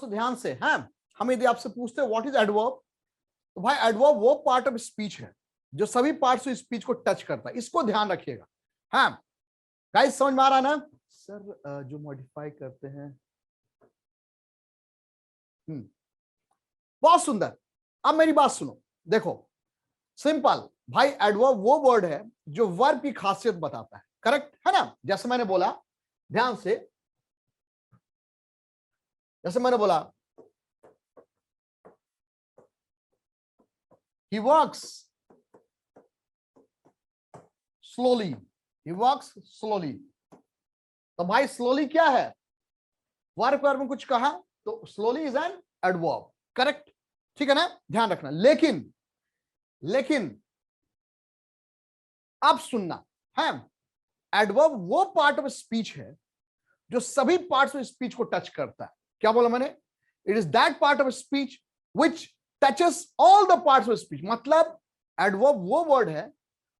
दोस्तों ध्यान से, हैं, हम यदि आपसे पूछते हैं व्हाट इज एडवर्ब, तो भाई एडवर्ब वो पार्ट ऑफ स्पीच है जो सभी पार्ट्स ऑफ स्पीच को टच करता है, इसको ध्यान रखिएगा। हाँ गाइस, समझ में आ रहा है ना सर? जो मॉडिफाई करते हैं, बहुत सुंदर। अब मेरी बात सुनो, देखो सिंपल भाई, एडवर्ब वो वर्ड है जो वर्ब की खासियत बताता है, करेक्ट है ना? जैसे मैंने बोला, ध्यान से, जैसे मैंने बोला he works slowly, he works slowly, तो भाई स्लोली क्या है? वर्ब में कुछ कहा तो slowly is an adverb, correct, ठीक है ना? ध्यान रखना। लेकिन अब सुनना है, एडवर्ब वो पार्ट ऑफ स्पीच है जो सभी पार्ट्स ऑफ स्पीच को टच करता है। क्या बोला मैंने? It is that part of speech which touches all the parts of speech. मतलब एडवर्ब वो वर्ड है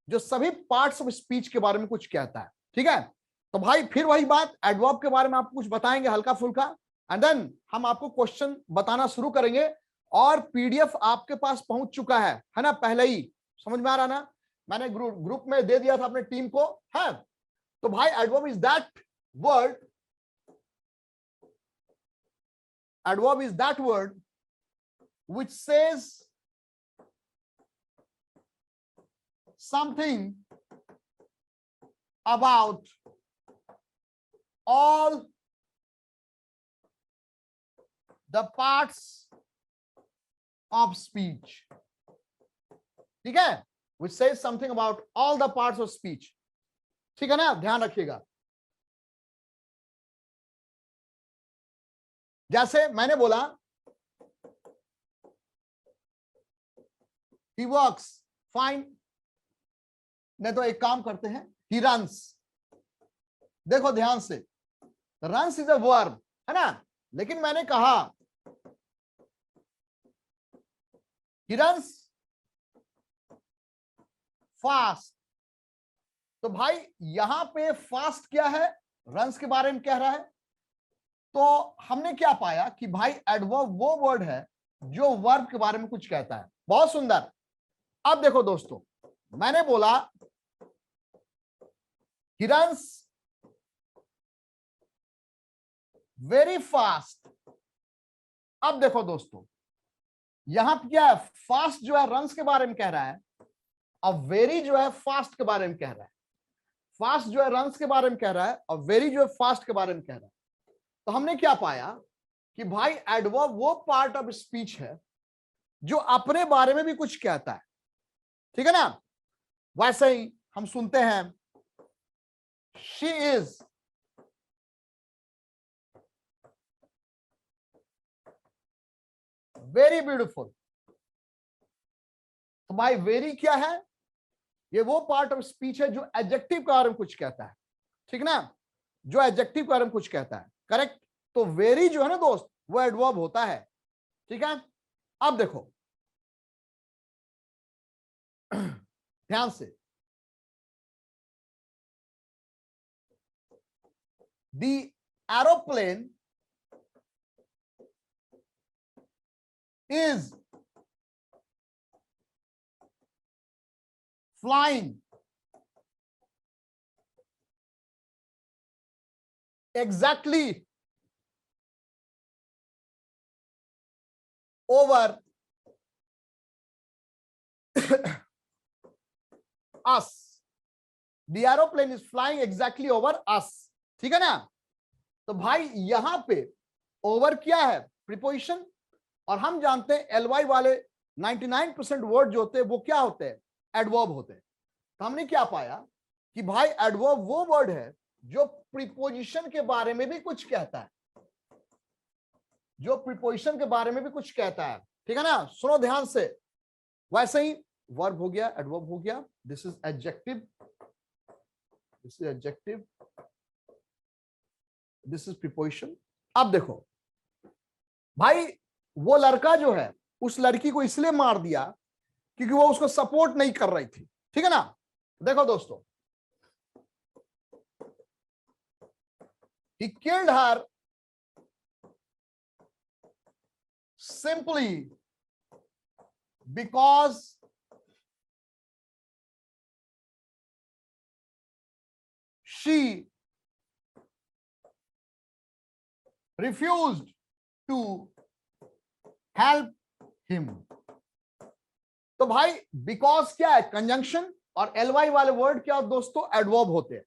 जो सभी पार्ट्स ऑफ स्पीच के बारे में कुछ कहता है, ठीक है? तो भाई फिर वही बात, एडवर्ब के बारे में आपको कुछ बताएंगे हल्का फुल्का, एंड देन हम आपको क्वेश्चन बताना शुरू करेंगे। और पीडीएफ आपके पास पहुंच चुका है ना? पहले ही समझ में आ रहा ना? मैंने ग्रुप में दे दिया था अपने टीम को, है? तो भाई adverb is that word, adverb is that word which says something about all the parts of speech, ठीक है? which says something about all the parts of speech, ठीक है ना? ध्यान रखिएगा। जैसे मैंने बोला he works fine, नहीं तो एक काम करते हैं, he runs। देखो ध्यान से, runs is a verb, है ना? लेकिन मैंने कहा he runs fast, तो भाई यहां पे फास्ट क्या है? रन्स के बारे में कह रहा है। तो हमने क्या पाया कि भाई एडवर्ब वो वर्ड है जो वर्ब के बारे में कुछ कहता है। बहुत सुंदर। अब देखो दोस्तों, मैंने बोला he runs very fast। अब देखो दोस्तों, यहां पे क्या है? फास्ट जो है रन्स के बारे में कह रहा है, और वेरी जो है फास्ट के बारे में कह रहा है। फास्ट जो है रन्स के बारे में कह रहा है, और वेरी जो है फास्ट के बारे में कह रहा है। तो हमने क्या पाया कि भाई एडवर्ब वो पार्ट ऑफ स्पीच है जो अपने बारे में भी कुछ कहता है, ठीक है ना? वैसे ही हम सुनते हैं शी इज वेरी ब्यूटीफुल। तो भाई वेरी क्या है? ये वो पार्ट ऑफ स्पीच है जो एडजेक्टिव के बारे में कुछ कहता है, ठीक ना? जो एडजेक्टिव के बारे में कुछ कहता है, करेक्ट? तो वेरी जो है ना दोस्त, वो एडवर्ब होता है, ठीक है? अब देखो ध्यान से, the aeroplane is flying exactly over us। The aeroplane is flying exactly over us, ठीक है ना? तो भाई यहां पे ओवर क्या है? प्रीपोजिशन। और हम जानते हैं एलवाई वाले 99% वर्ड जो होते हैं वो क्या होते हैं? एडवर्ब होते हैं। तो हमने क्या पाया कि भाई एडवर्ब वो वर्ड है जो प्रीपोजिशन के बारे में भी कुछ कहता है, जो प्रीपोजिशन के बारे में भी कुछ कहता है, ठीक है ना? सुनो ध्यान से, वैसे ही वर्ब हो गया, एडवर्ब हो गया, this is adjective, this is adjective, this is preposition. अब देखो भाई, वो लड़का जो है उस लड़की को इसलिए मार दिया क्योंकि वो उसको सपोर्ट नहीं कर रही थी, ठीक है ना? देखो दोस्तों, he killed her simply because she refused to help him. तो भाई बिकॉज क्या है? कंजंक्शन, और एलवाई वाले वर्ड क्या दोस्तों? एडवर्ब होते हैं।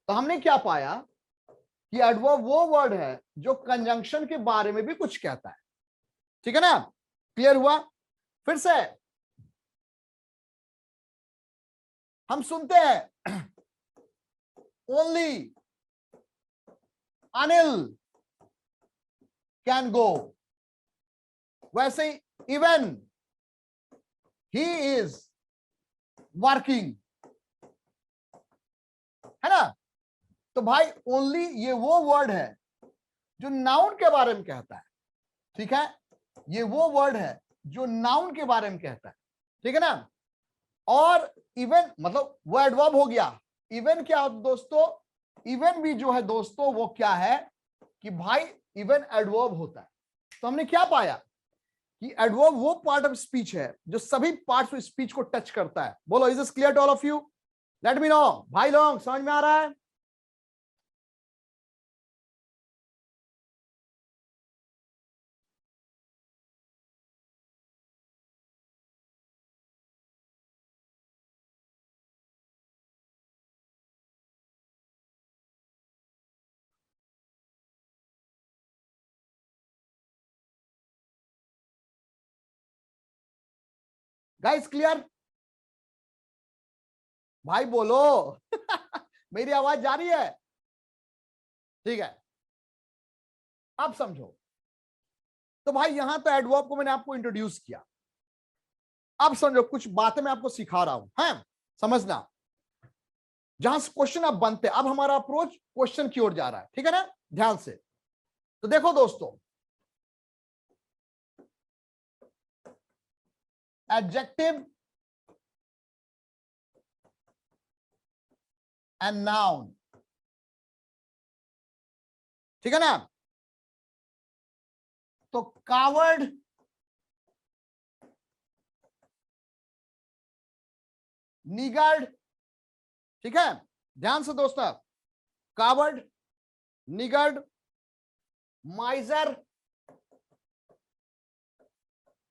तो हमने क्या पाया कि एडवर्ब वो वर्ड है जो कंजंक्शन के बारे में भी कुछ कहता है। ठीक है ना? क्लियर हुआ? फिर से हम सुनते हैं ओनली अनिल कैन गो, वैसे ही इवन ही इज वर्किंग, है ना? तो भाई ओनली ये वो वर्ड है जो नाउन के बारे में कहता है। ठीक है? ये वो वर्ड है जो नाउन के बारे में कहता है। ठीक है ना? और इवन मतलब वो एडवर्ब हो गया। इवन क्या होता दोस्तों? इवन भी जो है दोस्तों वो क्या है कि भाई इवन एडवर्ब होता है। तो हमने क्या पाया कि एडवर्ब वो पार्ट ऑफ स्पीच है जो सभी पार्ट्स ऑफ स्पीच को टच करता है। बोलो, is this clear to all of you? Let me know भाई लोग, समझ में आ रहा है? Guys clear? भाई बोलो मेरी आवाज जा रही है? ठीक है, अब समझो। तो भाई यहां तो एडवर्ब को मैंने आपको इंट्रोड्यूस किया। अब समझो, कुछ बातें मैं आपको सिखा रहा हूं, है समझना। जहां से क्वेश्चन अब बनते हैं, अब हमारा अप्रोच क्वेश्चन की ओर जा रहा है। ठीक है ना? ध्यान से। तो देखो दोस्तों, एडजेक्टिव एंड नाउन, ठीक है ना? तो कावर्ड, निगर्ड, ठीक है? ध्यान से दोस्तों, कावर्ड, निगर्ड, माइजर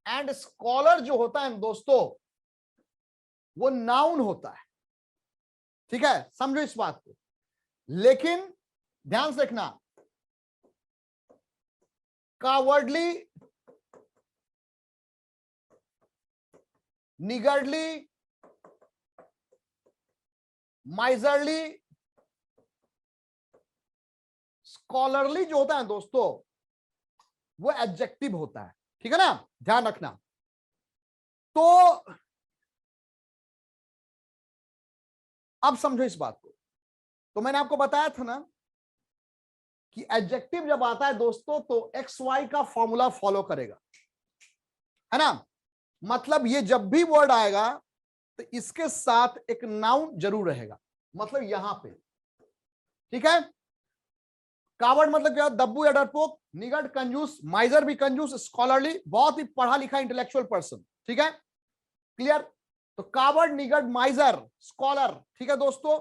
एंड स्कॉलर जो होता है दोस्तों, वो नाउन होता है। ठीक है? समझो इस बात को। लेकिन ध्यान से देखना, कावर्डली, निगर्डली, माइजरली, स्कॉलरली जो होता है दोस्तों, वो एडजेक्टिव होता है। ठीक है ना? ध्यान रखना। तो अब समझो इस बात को। तो मैंने आपको बताया था ना कि एडजेक्टिव जब आता है दोस्तों तो एक्स वाई का फॉर्मूला फॉलो करेगा, है ना? मतलब ये जब भी वर्ड आएगा तो इसके साथ एक नाउन जरूर रहेगा, मतलब यहां पे। ठीक है? कावर्ड मतलब क्या? दब्बू या डरपोक, निगर्ड कंजूस, माइजर भी कंजूस, स्कॉलरली बहुत ही पढ़ा लिखा इंटेलेक्चुअल पर्सन। ठीक है? क्लियर? तो कावर्ड, निगर्ड, माइजर, स्कॉलर, ठीक है दोस्तों,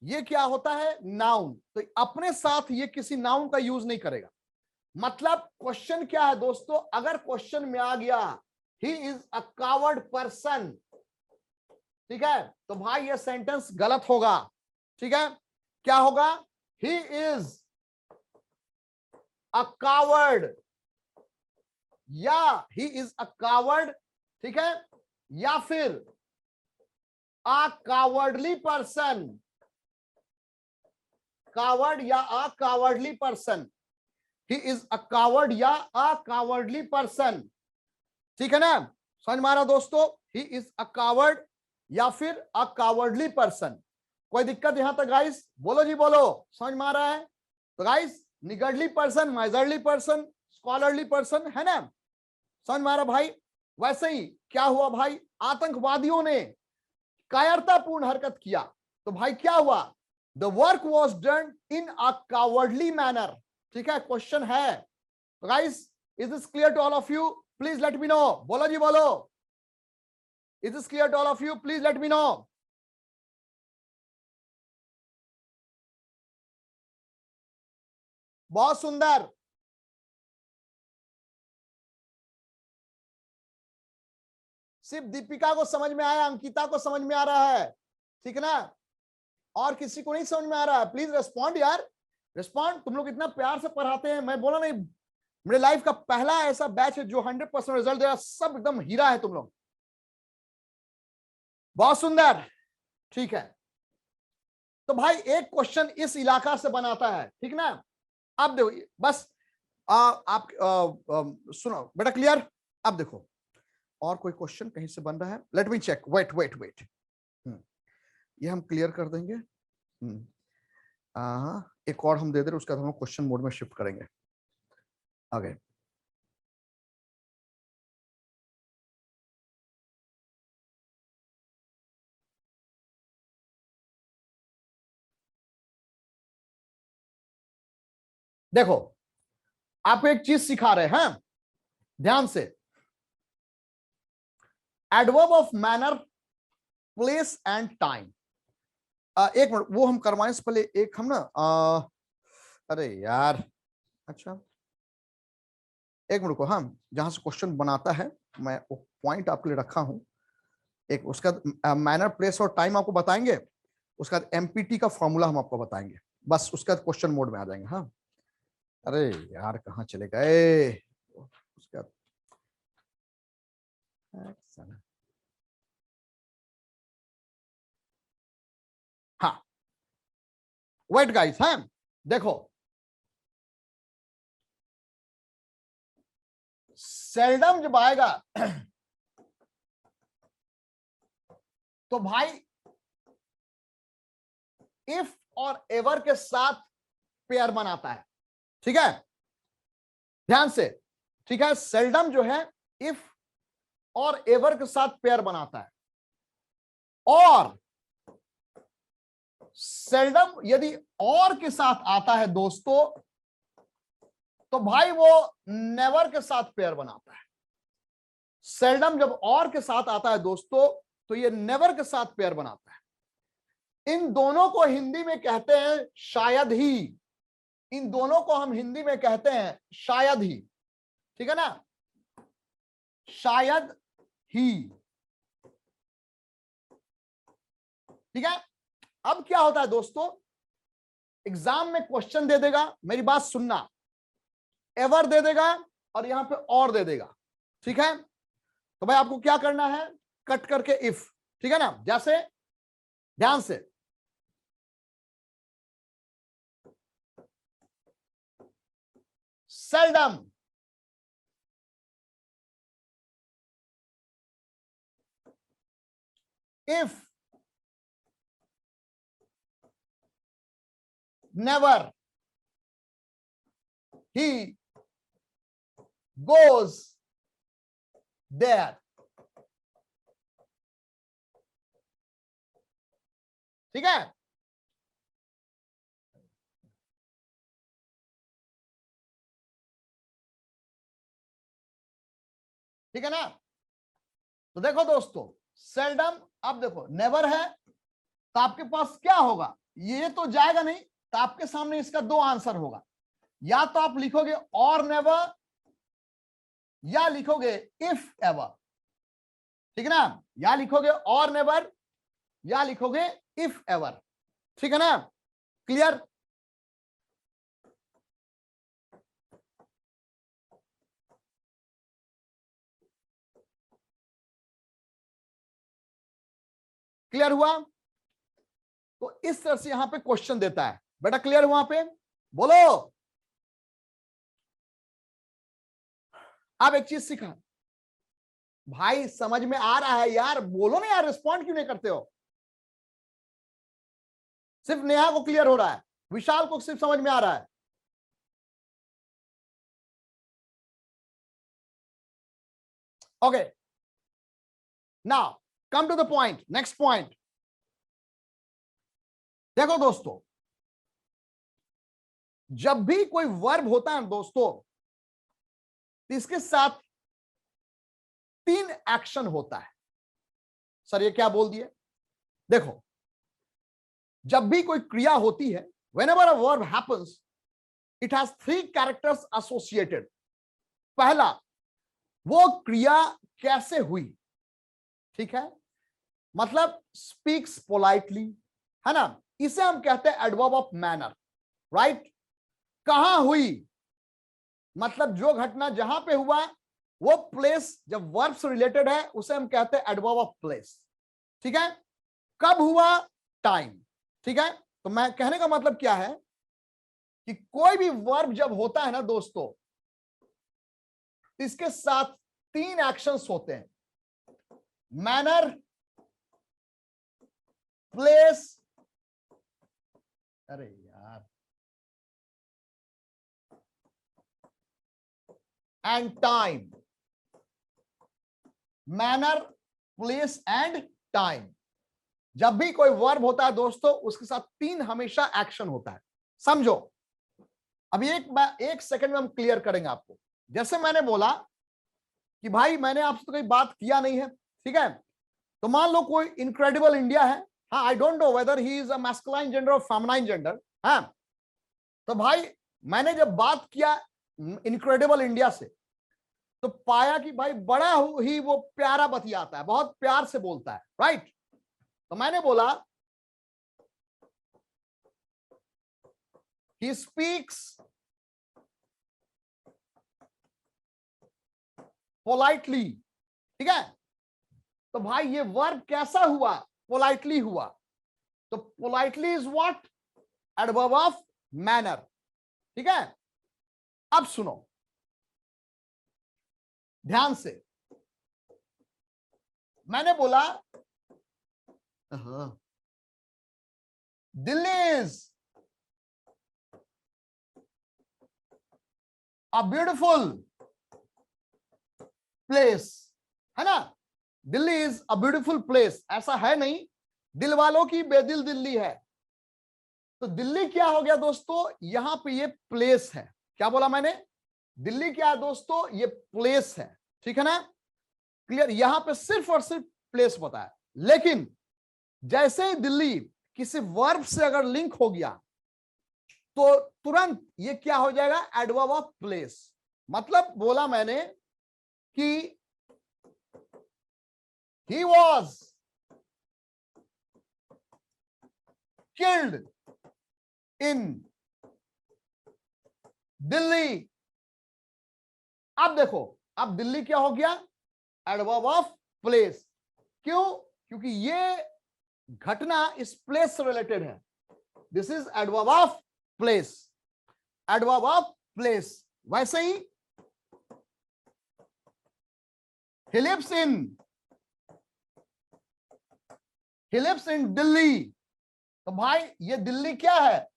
ये क्या होता है? नाउन। तो अपने साथ ये किसी नाउन का यूज नहीं करेगा। मतलब क्वेश्चन क्या है दोस्तों? अगर क्वेश्चन में आ गया ही इज अ कावर्ड पर्सन, ठीक है, तो भाई ये सेंटेंस गलत होगा। ठीक है? क्या होगा? ही इज अ कावर्ड, या ही इज अ कावर्ड, ठीक है, या फिर अ कावर्डली पर्सन, कावर्ड या a cowardly person, he is a coward या अ कावर्डली पर्सन। ठीक है ना? समझ में आ रहा दोस्तों? ही इज अ कावर्ड या फिर अ कावर्डली पर्सन। कोई दिक्कत यहां तक गाइस? बोलो जी बोलो, समझ में आ रहा है? तो guys, niggardly person, miserly person, scholarly person, है ना? समझ में आ रहा भाई? वैसे ही क्या हुआ भाई? आतंकवादियों ने कायरतापूर्ण हरकत किया, तो भाई क्या हुआ? The work was done in a cowardly manner. ठीक है? क्वेश्चन है तो guys, is this clear to all of you? Please let me know. बोलो जी बोलो. Is this clear to all of you? Please let me know. बहुत सुंदर. सिर्फ दीपिका को समझ में आया, अंकिता को समझ में आ रहा है, ठीक है ना? और किसी को नहीं समझ में आ रहा है? प्लीज रिस्पॉन्ड यार, रिस्पॉन्ड. तुम लोग इतना प्यार से पढ़ाते हैं, मैं बोला नहीं, मेरे लाइफ का पहला ऐसा बैच है जो 100% रिजल्ट दे रहा, सब एकदम हीरा है तुम लोग. बहुत सुंदर, ठीक है. तो भाई एक क्वेश्चन इस इलाका से बनाता है, ठीक ना? अब देखो बस आप सुनो बेटा, क्लियर? अब देखो और कोई क्वेश्चन कहीं से बन रहा है? Let me check. Wait wait wait. ये हम क्लियर कर देंगे. एक और हम दे दे, उसके बाद हम क्वेश्चन मोड में शिफ्ट करेंगे आगे. देखो आपको एक चीज सिखा रहे हैं, ध्यान से. Adverb of manner, place and time. एक मिनट, वो हम करवाएं से पहले एक हम ना अरे यार, अच्छा एक मिनट को, हम जहां से क्वेश्चन बनाता है मैं वो पॉइंट आपके लिए रखा हूं. एक उसका मैनर, प्लेस और टाइम आपको बताएंगे, उसका एमपीटी का फॉर्मूला हम आपको बताएंगे, बस उसका क्वेश्चन मोड में आ जाएंगे. हाँ अरे यार कहाँ चले गए उसका. हाँ वेट गाइस, हाँ देखो, सेल्डम जब आएगा तो भाई इफ और एवर के साथ पेयर बनाता है, ठीक है? ध्यान से, ठीक है? सेल्डम जो है इफ और एवर के साथ पेयर बनाता है, और सेल्डम यदि और के साथ आता है दोस्तों, तो भाई वो नेवर के साथ पेयर बनाता है. सेल्डम जब और के साथ आता है दोस्तों, तो ये नेवर के साथ पेयर बनाता है. इन दोनों को हिंदी में कहते हैं शायद ही. इन दोनों को हम हिंदी में कहते हैं शायद ही, ठीक है ना? शायद ही, ठीक है? अब क्या होता है दोस्तों, एग्जाम में क्वेश्चन दे देगा, मेरी बात सुनना, एवर दे देगा और यहां पे और दे देगा, ठीक है? तो भाई आपको क्या करना है, कट करके इफ, ठीक है ना? जैसे ध्यान से, seldom, if, never, he goes there, ठीक है? ठीक है ना? तो देखो दोस्तों, सेल्डम, अब देखो नेवर है, तो आपके पास क्या होगा, ये तो जाएगा नहीं, तो आपके सामने इसका दो आंसर होगा. या तो आप लिखोगे और नेवर, या लिखोगे इफ एवर, ठीक है ना? या लिखोगे और नेवर, या लिखोगे इफ एवर, ठीक है ना? क्लियर? क्लियर हुआ? तो इस तरह से यहां पे क्वेश्चन देता है बेटा. क्लियर हुआ पे? बोलो. अब एक चीज सीखा भाई, समझ में आ रहा है यार? बोलो ना यार, रिस्पॉन्ड क्यों नहीं करते हो? सिर्फ नेहा को क्लियर हो रहा है, विशाल को सिर्फ समझ में आ रहा है. Okay, now come to the point. Next point देखो दोस्तों, जब भी कोई वर्ब होता है दोस्तों, तो इसके साथ 3 एक्शन होता है। सर ये क्या बोल दिए? देखो, जब भी कोई क्रिया होती है, whenever a verb happens, it has 3 characters associated. पहला, वो क्रिया कैसे हुई, ठीक है, मतलब स्पीक्स पोलाइटली, है ना, इसे हम कहते हैं एडवर्ब ऑफ मैनर, राइट। कहां हुई, मतलब जो घटना जहां पे हुआ, वो प्लेस जब वर्ब से रिलेटेड है उसे हम कहते हैं एडवर्ब ऑफ प्लेस, ठीक है। कब हुआ, टाइम, ठीक है। तो मैं कहने का मतलब क्या है कि कोई भी वर्ब जब होता है ना दोस्तों, इसके साथ 3 एक्शंस होते हैं, मैनर, प्लेस, अरे यार, and time. Manner, place and time. जब भी कोई वर्ब होता है दोस्तों, उसके साथ 3 हमेशा एक्शन होता है, समझो। अभी एक सेकंड में हम क्लियर करेंगे आपको। जैसे मैंने बोला कि भाई मैंने आपसे तो कोई बात किया नहीं है, ठीक है, तो मान लो कोई इनक्रेडिबल इंडिया है, हाँ, I don't know whether he is a masculine gender और फेमिनाइन जेंडर, हाँ, तो भाई मैंने जब बात किया इनक्रेडिबल इंडिया से, तो पाया कि भाई बड़ा ही वो प्यारा बतियाता है, बहुत प्यार से बोलता है, राइट। तो मैंने बोला ही स्पीक्स पोलाइटली, ठीक है। तो भाई ये वर्ब कैसा हुआ, पोलाइटली हुआ। तो politely is what, adverb of manner, ठीक है। अब सुनो ध्यान से, मैंने बोला Delhi is a beautiful place, है ना। Delhi is a beautiful place, ऐसा है नहीं दिल वालों की बेदिल दिल्ली है। तो दिल्ली क्या हो गया दोस्तों, यहां पे ये प्लेस है। क्या बोला मैंने, दिल्ली क्या है दोस्तों, ये प्लेस है, ठीक है ना, क्लियर। यहां पे सिर्फ और सिर्फ प्लेस बताया, लेकिन जैसे ही दिल्ली किसी वर्ब से अगर लिंक हो गया तो तुरंत ये क्या हो जाएगा, एडवर्ब ऑफ प्लेस। मतलब बोला मैंने कि he was killed in Delhi. अब देखो, अब दिल्ली क्या हो गया, एडवर्ब ऑफ प्लेस। क्यों, क्योंकि ये घटना इस प्लेस से रिलेटेड है, this is adverb of place, adverb of place. वैसे ही he lives in दिल्ली, तो भाई ये दिल्ली क्या है,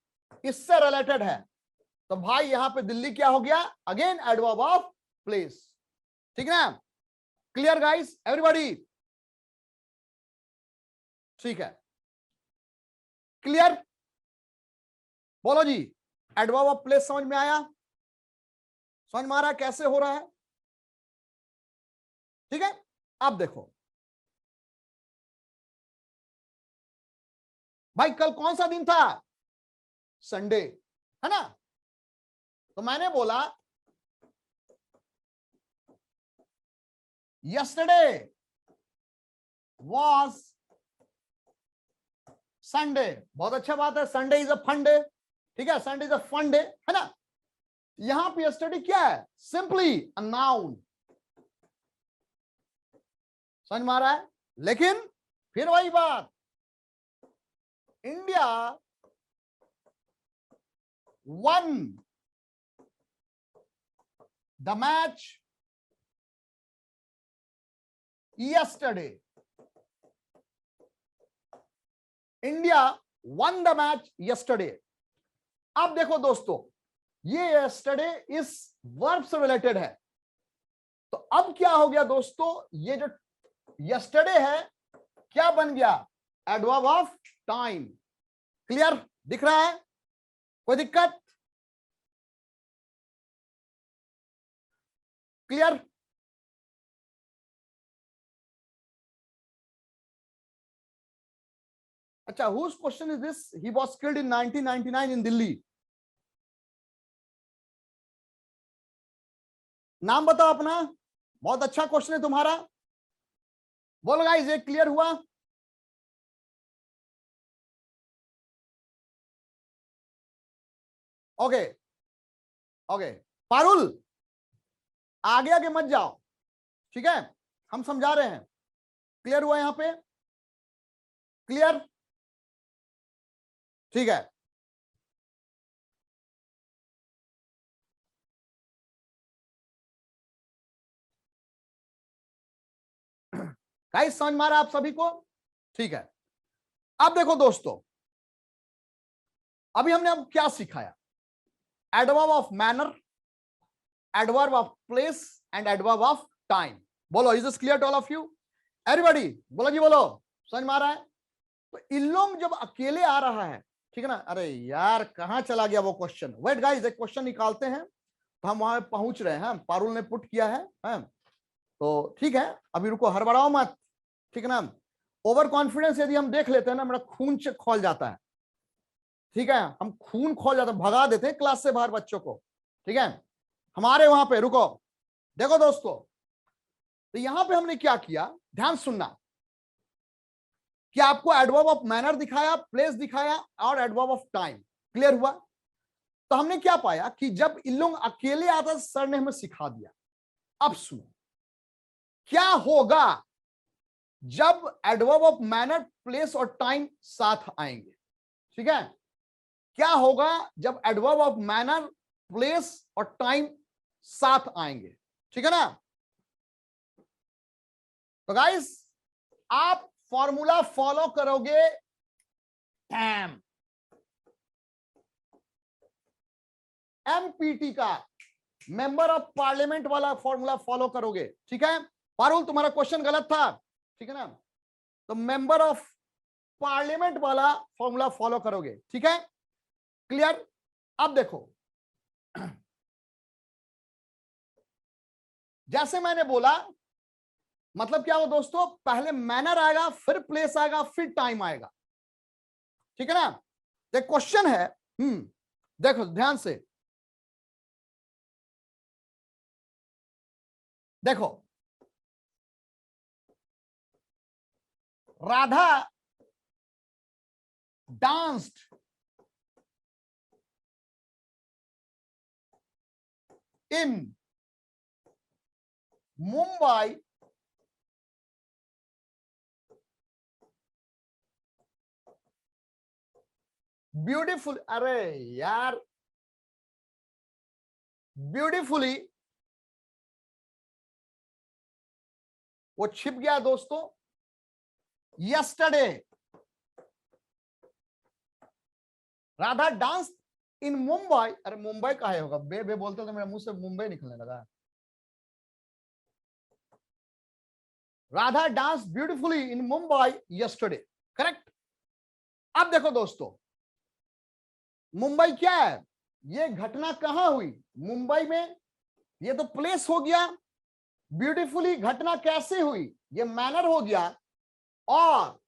इससे रिलेटेड है, तो भाई यहां पे दिल्ली क्या हो गया, अगेन एडवर्ब ऑफ प्लेस, ठीक है ना। क्लियर गाइस, एवरीबॉडी, ठीक है, क्लियर, बोलो जी। एडवर्ब ऑफ प्लेस समझ में आया, समझ में आ रहा है कैसे हो रहा है, ठीक है। अब देखो भाई, कल कौन सा दिन था, संडे, है ना। तो मैंने बोला yesterday was संडे। बहुत अच्छा बात है, Sunday is a fun day, ठीक है, Sunday is a fun day, है ना। यहां पे यस्टरडे क्या है, सिंपली अ नाउन, समझ में आ रहा है। लेकिन फिर वही बात, India one the match yesterday, India one the match yesterday। अब देखो दोस्तों, ये yesterday इस वर्ब से रिलेटेड है, तो अब क्या हो गया दोस्तों, ये जो yesterday है क्या बन गया, एडवर्ब ऑफ टाइम। क्लियर दिख रहा है, कोई दिक्कत, क्लियर? अच्छा, whose question is this? He was killed in 1999 in Delhi. नाम बताओ अपना. बहुत अच्छा क्वेश्चन है तुम्हारा. बोलो गाइस, ये क्लियर हुआ? Okay okay. पारुल, आगे आगे मत जाओ, ठीक है? हम समझा रहे हैं. क्लियर हुआ यहां पे? क्लियर? ठीक है. गाइस समझ में आ रहा है आप सभी को? ठीक है. अब देखो दोस्तों, अभी हमने अब क्या सिखाया? Adverb of manner, adverb of place and adverb of time. बोलो, is this clear to all of you? Everybody बोलो जी, बोलो. समझ में आ रहा है? तो इल्लोंग जब अकेले आ रहा है, ठीक है ना? अरे यार, कहां चला गया वो क्वेश्चन? वेट गाइस, एक क्वेश्चन निकालते हैं. तो हम वहां पहुंच रहे हैं. पारुल ने पुट किया है. तो ठीक है, अभी रुको, हड़बड़ाओ मत, ठीक है ना? ओवर कॉन्फिडेंस यदि हम देख लेते हैं ना, मेरा खून खोल जाता है. ठीक है, हम खून खोल जाते हैं, भगा देते हैं क्लास से बाहर बच्चों को. ठीक है, हमारे वहां पे रुको. देखो दोस्तों, तो यहां पे हमने क्या किया, ध्यान सुनना. कि आपको एडवर्ब ऑफ मैनर दिखाया, प्लेस दिखाया और एडवर्ब ऑफ टाइम. क्लियर हुआ? तो हमने क्या पाया कि जब इल्लोंग अकेले आता, सर ने हमें सिखा दिया. अब सुनो, क्या होगा जब एडवर्ब ऑफ मैनर, प्लेस और टाइम साथ आएंगे. ठीक है, क्या होगा जब एडवर्ब ऑफ मैनर, प्लेस और टाइम साथ आएंगे. ठीक है ना? तो गाइस, आप फॉर्मूला फॉलो करोगे. एमपीटी का मेंबर ऑफ पार्लियामेंट वाला फॉर्मूला फॉलो करोगे. ठीक है? पारुल, तुम्हारा क्वेश्चन गलत था, ठीक है ना? तो मेंबर ऑफ पार्लियामेंट वाला फॉर्मूला फॉलो करोगे. ठीक है? क्लियर? अब देखो, जैसे मैंने बोला, मतलब क्या हो दोस्तों, पहले मैनर आएगा, फिर प्लेस आएगा, फिर टाइम आएगा. ठीक है ना? तो क्वेश्चन है, देखो ध्यान से देखो. राधा डांस्ड इन मुंबई ब्यूटीफुल. अरे यार, ब्यूटीफुली, वो छिप गया दोस्तों. यस्टरडे राधा डांस इन मुंबई. अरे मुंबई कहाँ होगा, बे बे बोलते तो मेरे मुंह से मुंबई निकलने लगा. Radha dance beautifully in Mumbai yesterday. Correct? अब देखो दोस्तों, मुंबई क्या है? ये घटना कहां हुई? मुंबई में. ये तो प्लेस हो गया. ब्यूटीफुली घटना कैसे हुई? ये मैनर हो गया. और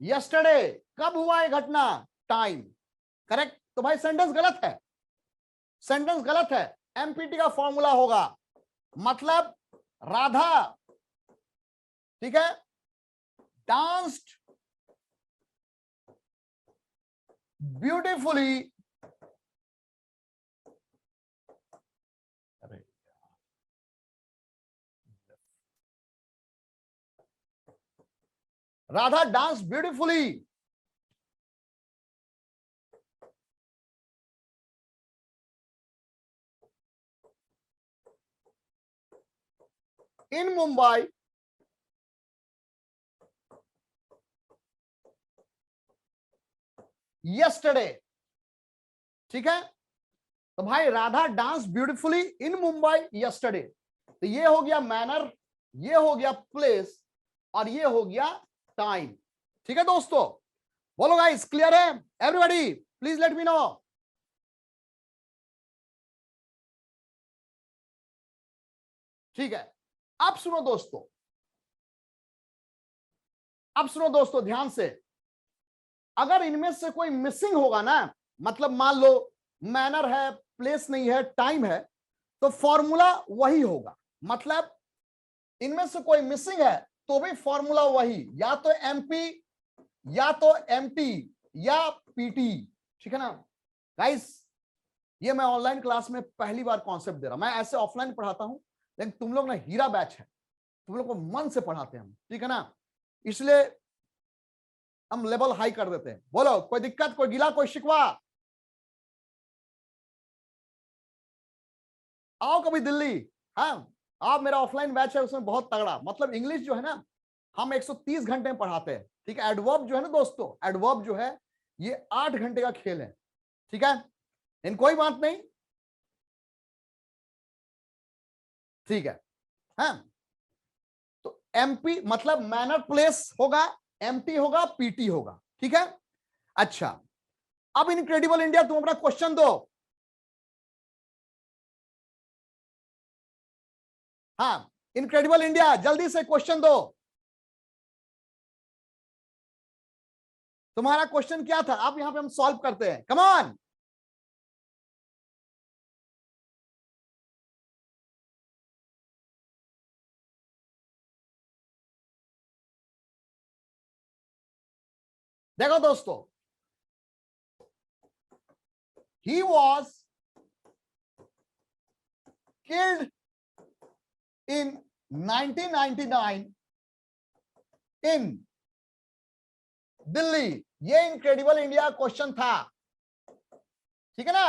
यस्टरडे कब हुआ ये घटना? टाइम. करेक्ट? तो भाई सेंटेंस गलत है, सेंटेंस गलत है. एमपीटी का फॉर्मूला होगा, मतलब राधा, ठीक है, danced beautifully. Radha dance beautifully in Mumbai yesterday. ठीक है? तो भाई Radha dance beautifully in Mumbai yesterday. तो ये हो गया मैनर, ये हो गया प्लेस और ये हो गया टाइम. ठीक है दोस्तों? बोलो गाइस, क्लियर है? Everybody please let me no. ठीक है, अब सुनो दोस्तों, अब सुनो दोस्तों ध्यान से, अगर इनमें से कोई मिसिंग होगा ना, मतलब मान लो मैनर है, प्लेस नहीं है, टाइम है, तो फॉर्मूला वही होगा। मतलब इनमें से कोई मिसिंग है तो भी फॉर्मूला वही, या तो एमपी या तो एमटी या पीटी। ठीक है ना गाइस, ये मैं ऑनलाइन क्लास में पहली बार कॉन्सेप्ट दे रहा हूं। मैं ऐसे ऑफलाइन पढ़ाता हूं, लेकिन तुम लोग ना हीरा बैच है, तुम लोग को मन से पढ़ाते हैं हम, ठीक है ना, इसलिए हम लेवल हाई कर देते हैं। बोलो कोई दिक्कत, कोई गिला, कोई शिकवा? आओ कभी दिल्ली। हाँ, आप मेरा ऑफलाइन बैच है, उसमें बहुत तगड़ा, मतलब इंग्लिश जो है ना हम 130 घंटे में पढ़ाते हैं। ठीक है, एडवर्ब जो है ना दोस्तों, एडवर्ब जो है ये 8 घंटे का खेल है। ठीक है, इन कोई बात नहीं, ठीक है। हाँ, तो एमपी मतलब मैनर प्लेस होगा, एमटी होगा, पीटी होगा। ठीक है, अच्छा, अब इनक्रेडिबल इंडिया तुम अपना क्वेश्चन दो। हाँ, इनक्रेडिबल इंडिया जल्दी से क्वेश्चन दो। तुम्हारा क्वेश्चन क्या था? आप यहां पे हम सॉल्व करते हैं, कम ऑन। देखो दोस्तों, he was killed in 1999 in Delhi. ये इनक्रेडिबल इंडिया क्वेश्चन था, ठीक है ना?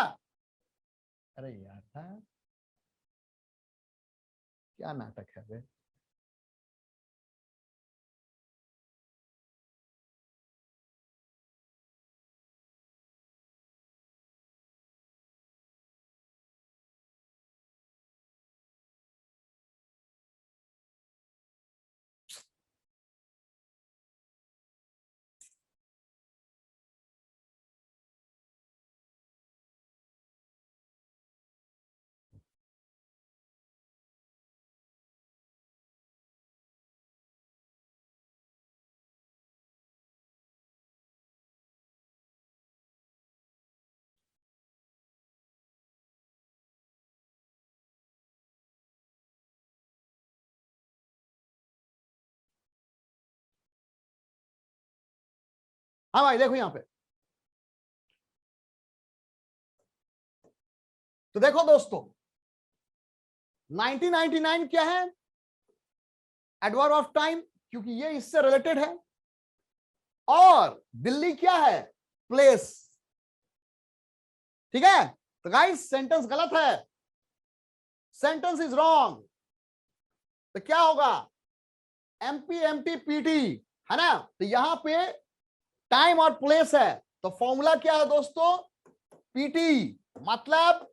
अरे यार था, क्या नाटक है वे। हाँ भाई देखो यहां पे, तो देखो दोस्तों 1999 क्या है? एडवर्ब ऑफ टाइम, क्योंकि ये इससे रिलेटेड है। और दिल्ली क्या है? प्लेस। ठीक है, तो गाइस सेंटेंस गलत है, सेंटेंस इज रॉन्ग। तो क्या होगा? एमपी एमटी पीटी, है ना? तो यहां पे टाइम और प्लेस है, तो फॉर्मूला क्या है दोस्तों? पीटी। मतलब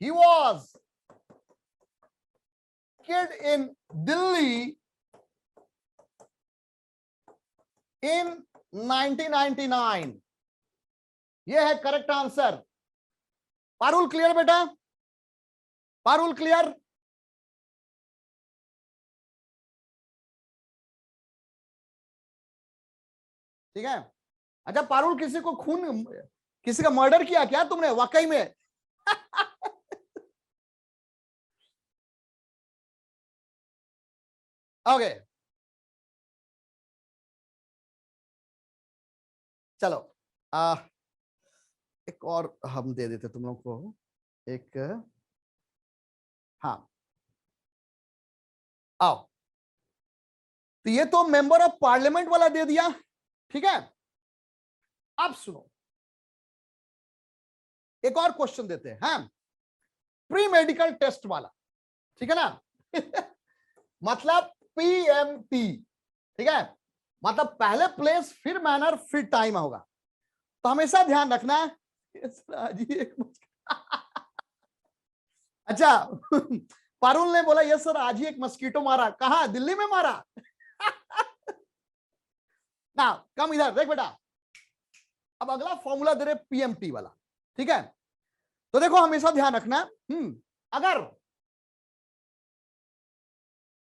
he was kid in Delhi in 1999। यह है करेक्ट आंसर। पारुल क्लियर बेटा? पारुल क्लियर? ठीक है, अच्छा पारुल, किसी को खून, किसी का मर्डर किया क्या तुमने वाकई में? ओके, चलो एक और हम दे देते तुम लोग को एक। हाँ, आओ, तो ये तो मेंबर ऑफ पार्लियामेंट वाला दे दिया, ठीक है। अब सुनो, एक और क्वेश्चन देते हैं, हाँ, प्री मेडिकल टेस्ट वाला, ठीक है ना? मतलब पीएमटी, ठीक है, मतलब पहले प्लेस फिर मैनर फिर टाइम होगा। तो हमेशा ध्यान रखना अच्छा पारुल ने बोला यस सर, आज ही एक मस्कीटो मारा। कहा? दिल्ली में मारा। ना कम, इधर देख बेटा, अब अगला फॉर्मूला दे रहे पीएमटी वाला, ठीक है। तो देखो हमेशा ध्यान रखना, अगर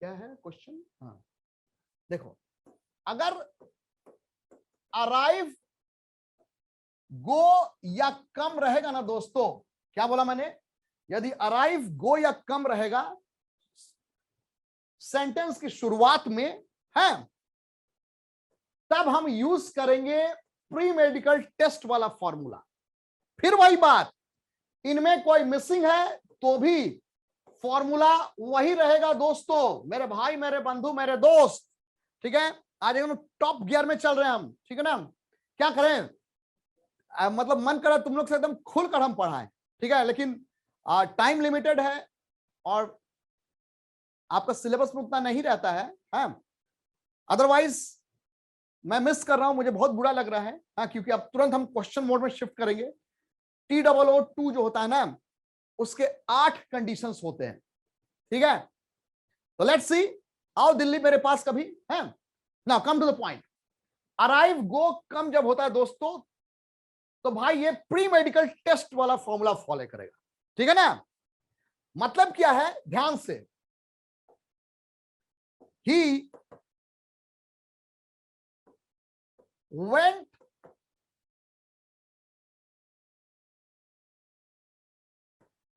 क्या है क्वेश्चन? हाँ देखो, अगर अराइव गो या कम रहेगा ना दोस्तों, क्या बोला मैंने? यदि अराइव गो या कम रहेगा सेंटेंस की शुरुआत में है, तब हम यूज करेंगे प्री मेडिकल टेस्ट वाला फॉर्मूला। फिर वही बात, इनमें कोई मिसिंग है तो भी फॉर्मूला वही रहेगा दोस्तों, मेरे भाई, मेरे बंधु, मेरे दोस्त। ठीक है, आज एकदम टॉप गियर में चल रहे हैं हम, ठीक है ना? क्या करें, मतलब मन करे तुम लोग से एकदम खुलकर हम पढ़ाएं, ठीक है, लेकिन टाइम लिमिटेड है और आपका सिलेबस में उतना नहीं रहता है, अदरवाइज मैं मिस कर रहा हूं, मुझे बहुत बुरा लग रहा है, क्योंकि अब तुरंत हम क्वेश्चन मोड में शिफ्ट करेंगे। TOO2 जो होता है ना, उसके 8 कंडीशंस होते हैं, ठीक है? तो लेट्स सी, आओ दिल्ली मेरे पास कभी, है ना, come to the point. Arrive go come जब होता है दोस्तों, तो भाई ये प्री मेडिकल टेस्ट वाला फॉर्मूला फॉलो करेगा, ठीक है ना? मतलब क्या है, ध्यान से, ही went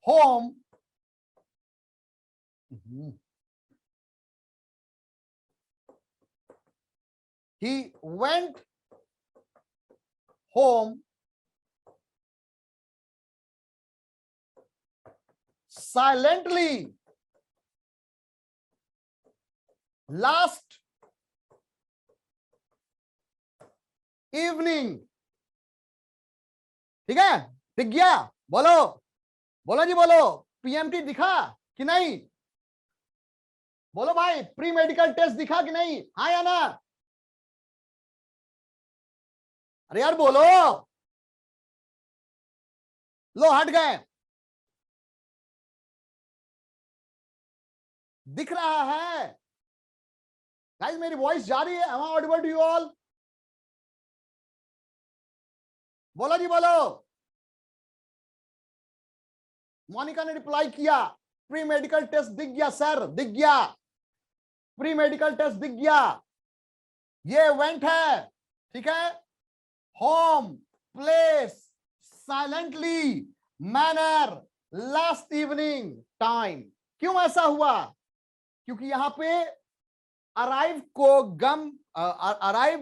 home he went home silently last evening। ठीक है, दिख गया? बोलो बोलो जी, बोलो, PMT दिखा कि नहीं? बोलो भाई, प्री मेडिकल टेस्ट दिखा कि नहीं? हाँ या ना? अरे यार बोलो, लो हट गए, दिख रहा है गाइस? मेरी वॉइस जा रही है? am I audible to you all? बोलो जी बोलो। मोनिका ने रिप्लाई किया, प्री मेडिकल टेस्ट दिख गया सर, दिख गया, प्री मेडिकल टेस्ट दिख गया, ये वेंट है, ठीक है, home, place, silently, manner, last evening, time. क्यों ऐसा हुआ? क्योंकि यहां पे अराइव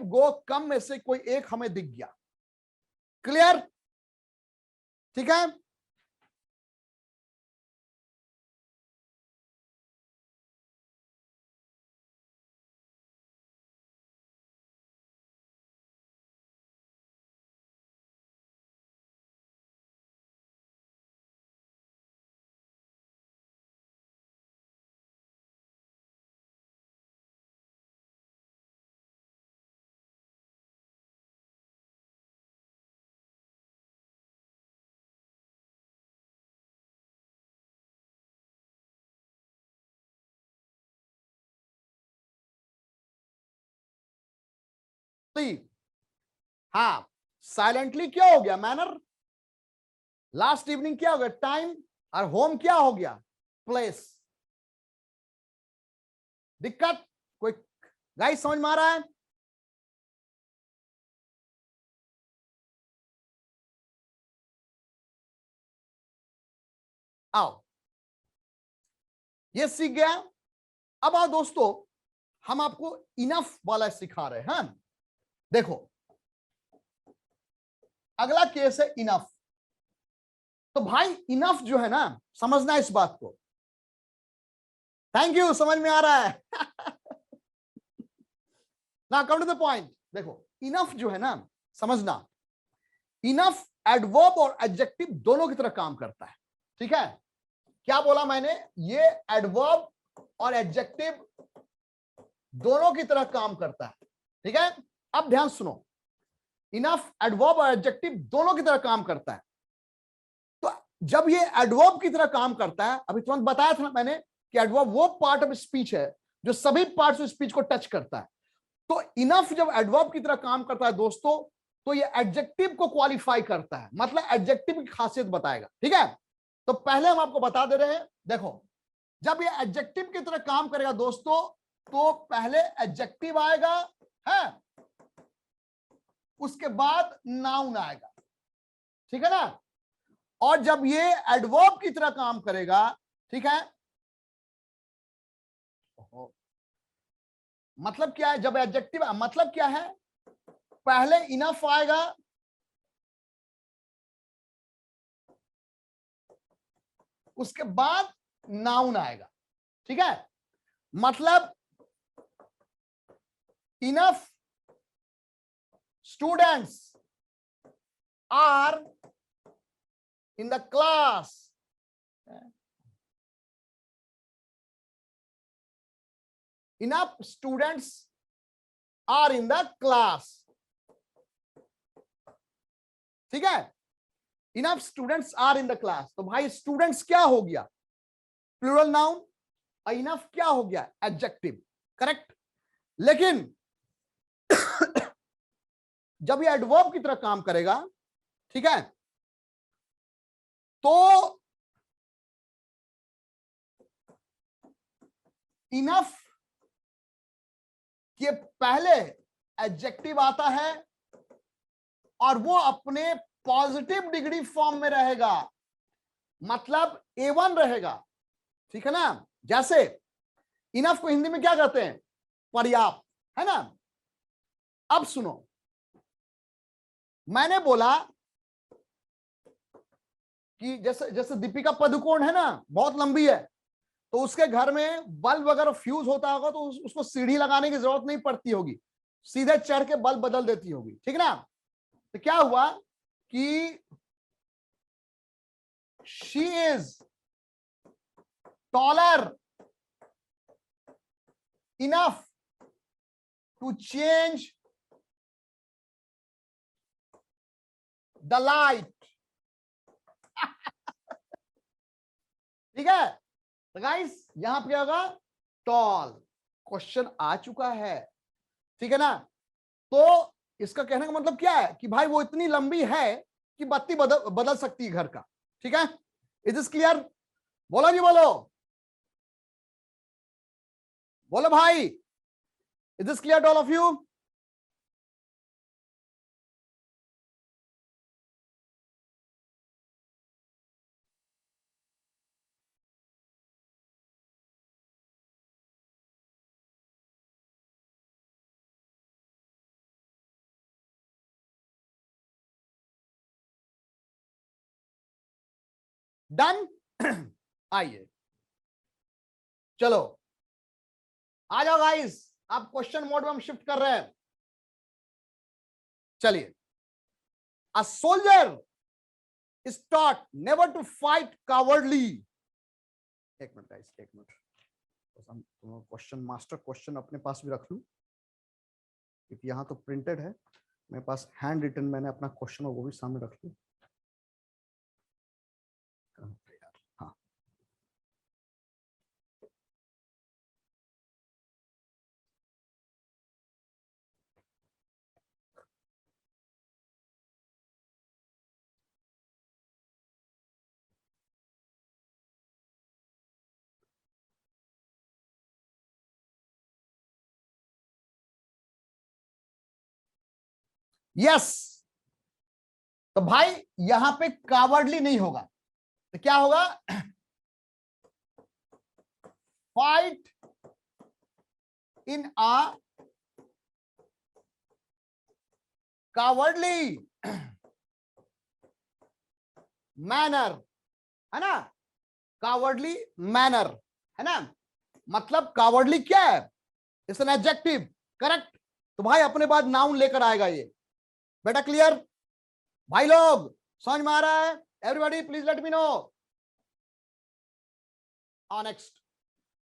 गो कम में से कोई एक हमें दिख गया। क्लियर? ठीक है, हाँ, साइलेंटली क्या हो गया? मैनर, लास्ट इवनिंग क्या हो गया? टाइम, और होम क्या हो गया? प्लेस। दिक्कत कोई गाइस समझ में आ रहा है? आओ, ये सीख गया। अब आओ दोस्तों, हम आपको इनफ वाला सिखा रहे हैं। देखो, अगला केस है इनफ। तो भाई इनफ जो है ना, समझना इस बात को। थैंक यू, समझ में आ रहा है। ना कम टू द पॉइंट। देखो, इनफ जो है ना, समझना, इनफ एडवर्ब और एडजेक्टिव दोनों की तरह काम करता है, ठीक है? क्या बोला मैंने? ये एडवर्ब और एडजेक्टिव दोनों की तरह काम करता है, ठीक है? अब ध्यान सुनो, इनफ एडवर्ब और एडजेक्टिव दोनों की तरह काम करता है। तो जब ये एडवर्ब की तरह काम करता है, अभी तुरंत बताया था मैंने कि एडवर्ब वो पार्ट ऑफ स्पीच है जो सभी पार्ट्स ऑफ स्पीच को टच करता है। तो इनफ जब एडवर्ब की तरह काम करता है दोस्तों, तो ये एडजेक्टिव को क्वालिफाई करता है, मतलब एडजेक्टिव की खासियत बताएगा, ठीक है? तो पहले हम आपको बता दे रहे हैं, देखो, जब ये एडजेक्टिव की तरह काम करेगा दोस्तों, तो पहले एडजेक्टिव आएगा है, उसके बाद नाउन आएगा, ठीक है ना। और जब ये एडवर्ब की तरह काम करेगा, ठीक है, मतलब क्या है, जब एडजेक्टिव मतलब क्या है, पहले इनफ आएगा, उसके बाद नाउन आएगा, ठीक है। मतलब enough students are in the class, enough students are in the class, ठीक है। enough students are in the class, तो भाई स्टूडेंट्स क्या हो गया, प्लूरल नाउन, इनफ क्या हो गया, एडजेक्टिव, करेक्ट। लेकिन जब ये एडवर्ब की तरह काम करेगा, ठीक है, तो इनफ के पहले एडजेक्टिव आता है और वो अपने पॉजिटिव डिग्री फॉर्म में रहेगा, मतलब A1 रहेगा, ठीक है ना। जैसे इनफ को हिंदी में क्या कहते हैं, पर्याप्त, है ना। अब सुनो, मैंने बोला कि जैसे जैसे दीपिका पादुकोण है ना, बहुत लंबी है, तो उसके घर में बल्ब अगर फ्यूज होता होगा तो उसको सीढ़ी लगाने की जरूरत नहीं पड़ती होगी, सीधे चढ़ के बल्ब बदल देती होगी, ठीक ना। तो क्या हुआ कि she is taller enough to change the light, ठीक है। तो गाइस यहां पे होगा टॉल, क्वेश्चन आ चुका है, ठीक है ना। तो इसका कहने का मतलब क्या है कि भाई वो इतनी लंबी है कि बत्ती बदल सकती है घर का, ठीक है। इज दिस क्लियर, बोलो जी बोलो, बोलो भाई, is this clear to all of you. Done. आइए चलो आ जाओ गाइस, आप क्वेश्चन मोड में हम शिफ्ट कर रहे हैं। चलिए, a soldier is taught never to fight cowardly. एक मिनट गाइस, एक मिनट, हम क्वेश्चन मास्टर क्वेश्चन अपने पास भी रख लूं, क्योंकि यहां तो प्रिंटेड है, मेरे पास हैंड रिटन मैंने अपना क्वेश्चन वो भी सामने रख लूं। हाँ, यस। तो भाई यहां पे कावर्डली नहीं होगा, तो क्या होगा, fight in a cowardly manner, है ना, कावर्डली मैनर, है ना। मतलब कावर्डली क्या है, इट्स एन एडजेक्टिव, करेक्ट। तो भाई अपने बाद नाउन लेकर आएगा ये, बेटा क्लियर, भाई लोग समझ में आ रहा है, everybody please let me no. Next,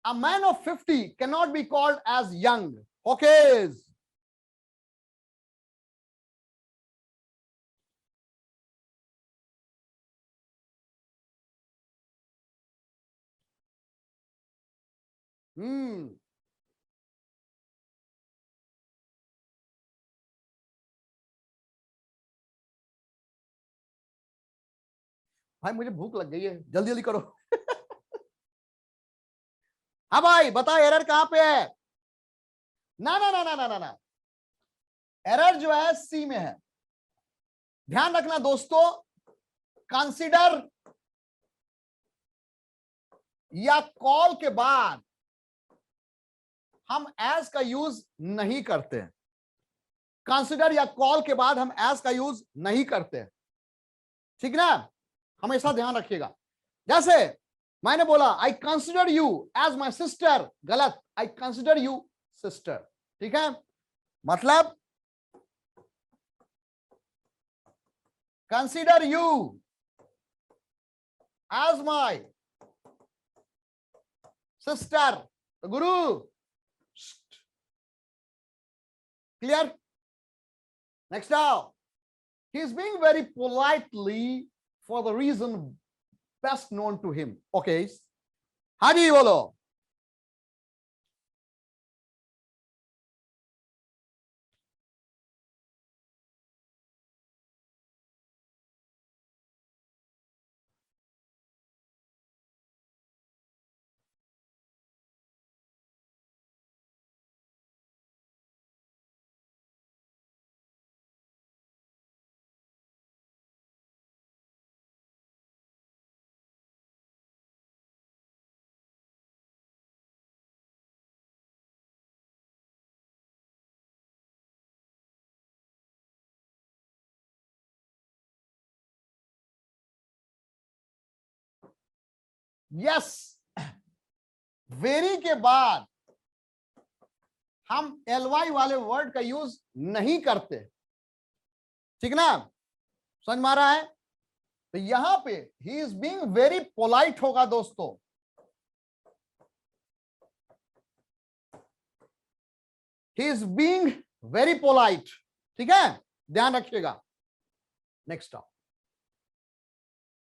a man of 50 cannot be called as young, okay। हम्म, भाई मुझे भूख लग गई है, जल्दी जल्दी करो। हाँ भाई बताओ एरर कहां पे है? ना ना ना ना ना ना ना, एरर जो है सी में है। ध्यान रखना दोस्तों, कंसीडर या कॉल के बाद हम एज का यूज नहीं करते हैं। कंसीडर या कॉल के बाद हम एज का यूज नहीं करते हैं, ठीक ना? हमेशा ध्यान रखिएगा। जैसे मैंने बोला I consider you as my sister, गलत, आई कंसिडर यू सिस्टर, ठीक है? मतलब consider you as my sister, गुरु, clear? Next now, he is being very politely for the reason best known to him. Okay, हाँ जी बोलो। Yes, very के बाद हम एलवाई वाले वर्ड का यूज नहीं करते, ठीक ना? समझ में आ रहा है? तो यहां पे he is being very polite होगा दोस्तों, he is being very polite, ठीक है? ध्यान रखिएगा। नेक्स्ट आप,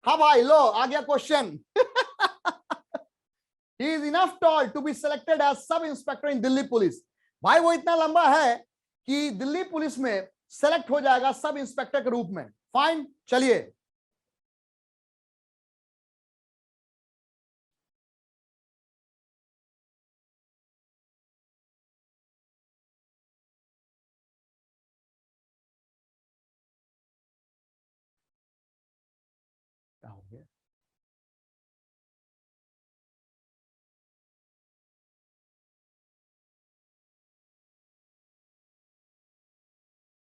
हाँ भाई लो आ गया question. He is enough tall to be selected as sub inspector in Delhi police. भाई वो इतना लंबा है कि दिल्ली पुलिस में सेलेक्ट हो जाएगा सब इंस्पेक्टर के रूप में। फाइन, चलिए क्या हो गया?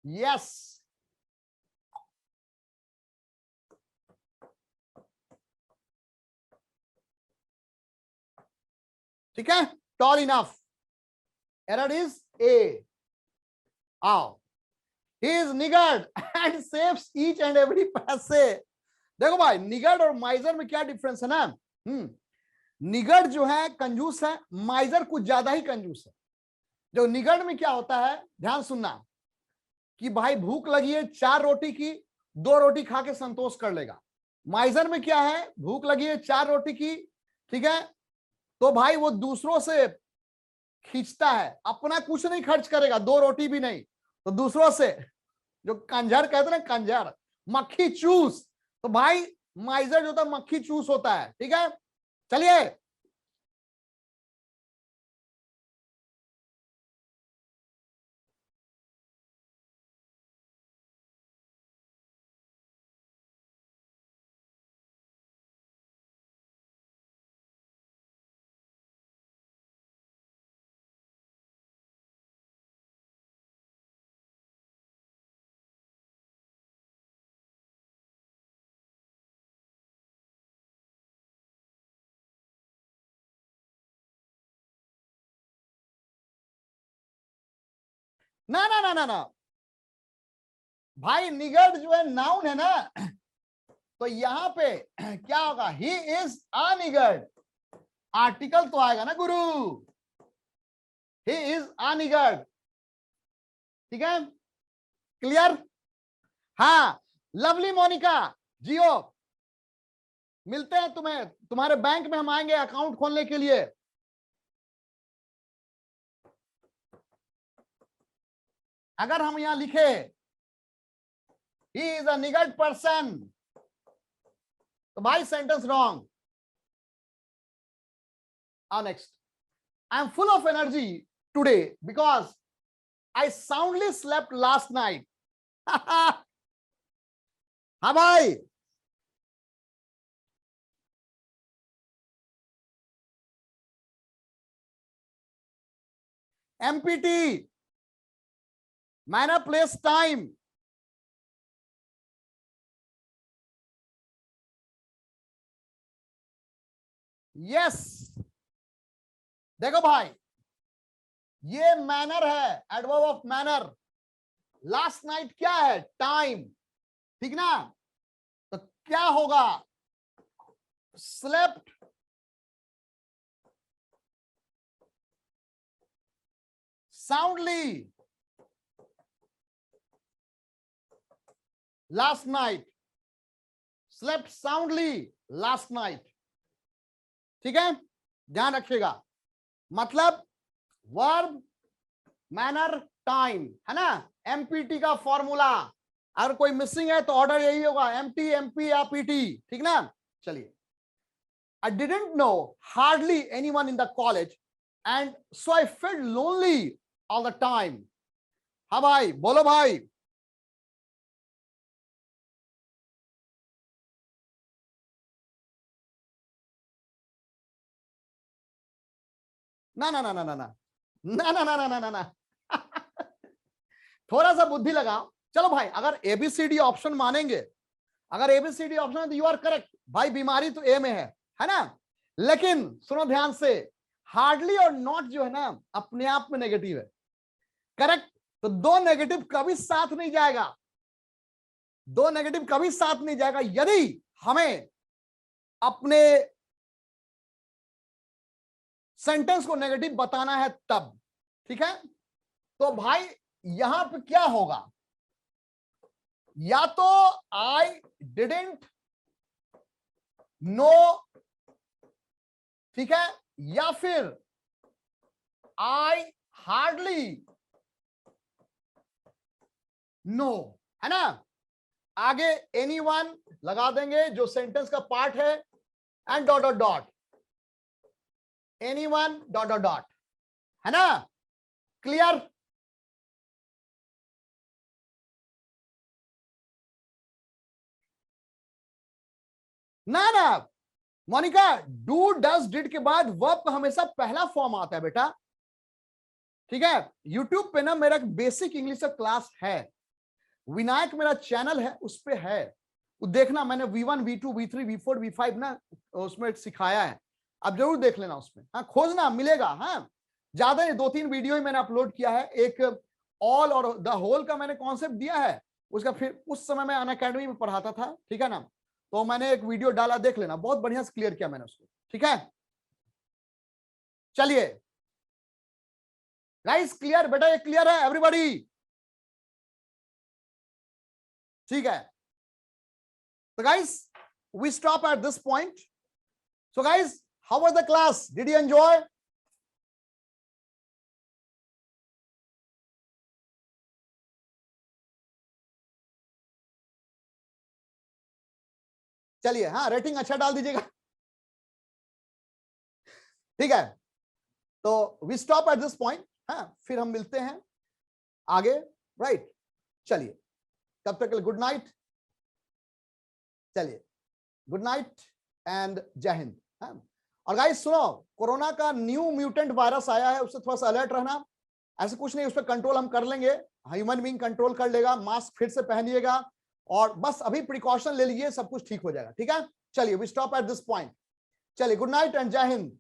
यस, ठीक है, tall enough, error is A. आओ, he is niggard and saves each and every पैसे। देखो भाई, निगर्ड और माइजर में क्या डिफरेंस है ना? निगर्ड जो है कंजूस है, माइजर कुछ ज्यादा ही कंजूस है। जो निगर्ड में क्या होता है, ध्यान सुनना, कि भाई भूख लगी है 4 रोटी की, 2 रोटी खा के संतोष कर लेगा। माइजर में क्या है, भूख लगी है 4 रोटी की, ठीक है, तो भाई वो दूसरों से खींचता है, अपना कुछ नहीं खर्च करेगा, 2 रोटी भी नहीं, तो दूसरों से, जो कंजर कहते हैं ना, कंजर, मक्खी चूस, तो भाई माइजर जो होता है मक्खी चूस होता है, ठीक है? चलिए ना ना ना ना ना भाई, निगर्ड जो है नाउन है ना, तो यहां पे क्या होगा, ही इज अनिगर्ड, आर्टिकल तो आएगा ना गुरु, ही इज अनिगर्ड, ठीक है? क्लियर? हाँ, लवली मोनिका, जियो, मिलते हैं तुम्हें, तुम्हारे बैंक में हम आएंगे अकाउंट खोलने के लिए। अगर हम यहां लिखे ही इज अ निगर्ड पर्सन, तो भाई sentence wrong. Next, I am full of energy today because I soundly slept last night. हाँ भाई, empty, manner place time. Yes, देखो भाई, ये मैनर है, adverb of manner. Last night क्या है? टाइम, ठीक ना? तो क्या होगा? Slept soundly last night, slept soundly last night. ठीक है, ध्यान रखिएगा। मतलब वर्ब, मैनर, टाइम, है ना? एमपीटी का फॉर्मूला, अगर कोई मिसिंग है तो ऑर्डर यही होगा, एमटी, एमपी या पीटी। ठीक ना? चलिए, I didn't know hardly anyone in the college and so I felt lonely all the time. हाँ भाई, बोलो भाई। ना ना ना ना ना ना ना ना ना ना ना ना थोड़ा सा बुद्धि लगाओ। चलो भाई, अगर एबीसीडी ऑप्शन मानेंगे, अगर एबीसीडी ऑप्शन है तो यू आर करेक्ट भाई, बीमारी तो ए में है ना? लेकिन सुनो ध्यान से, हार्डली और नॉट जो है ना अपने आप में नेगेटिव है, करेक्ट? तो दो नेगेटिव कभी साथ नहीं जाएगा, दो नेगेटिव कभी साथ नहीं जाएगा यदि हमें अपने सेंटेंस को नेगेटिव बताना है तब। ठीक है, तो भाई यहां पे क्या होगा? या तो आई डिडंट नो, ठीक है, या फिर आई हार्डली नो, है ना? आगे एनीवन लगा देंगे जो सेंटेंस का पार्ट है, and dot dot dot, anyone dot dot dot, है ना? क्लियर? ना ना मोनिका, डू डज डिड के बाद वर्ब का हमेशा पहला फॉर्म आता है बेटा। ठीक है, यूट्यूब पे ना मेरा एक बेसिक इंग्लिश का क्लास है, विनायक मेरा चैनल है, उस पे है, वो देखना। मैंने V1 V2 V3 V4 V5 ना उसमें सिखाया है, आप जरूर देख लेना उसमें। हाँ, खोजना, मिलेगा। हाँ, ज्यादा नहीं, 2-3 वीडियो ही मैंने अपलोड किया है। एक ऑल और द होल का मैंने कॉन्सेप्ट दिया है, उसका फिर उस समय मैं अनअकैडमी में पढ़ाता था, ठीक है ना? तो मैंने एक वीडियो डाला, देख लेना, बहुत बढ़िया से क्लियर किया मैंने उसको। ठीक है, चलिए गाइस, क्लियर बेटा, ये क्लियर है एवरीबॉडी? ठीक है, तो guys we stop at this point. So guys, how was the class? Did you enjoy? चलिए, हाँ, रेटिंग अच्छा डाल दीजिएगा। ठीक है, तो we stop at this point. हाँ, फिर हम मिलते हैं आगे, राइट? चलिए, तब तक के लिए गुड नाइट। चलिए, गुड नाइट एंड जय हिंद। हाँ, और गाइस सुनो, कोरोना का न्यू म्यूटेंट वायरस आया है, उससे थोड़ा सा अलर्ट रहना। ऐसे कुछ नहीं, उस पर कंट्रोल हम कर लेंगे, ह्यूमन बीइंग कंट्रोल कर लेगा। मास्क फिर से पहनिएगा और बस अभी प्रिकॉशन ले लीजिए, सब कुछ ठीक हो जाएगा। ठीक है, चलिए, we stop at this point. चलिए, गुड नाइट एंड जय हिंद।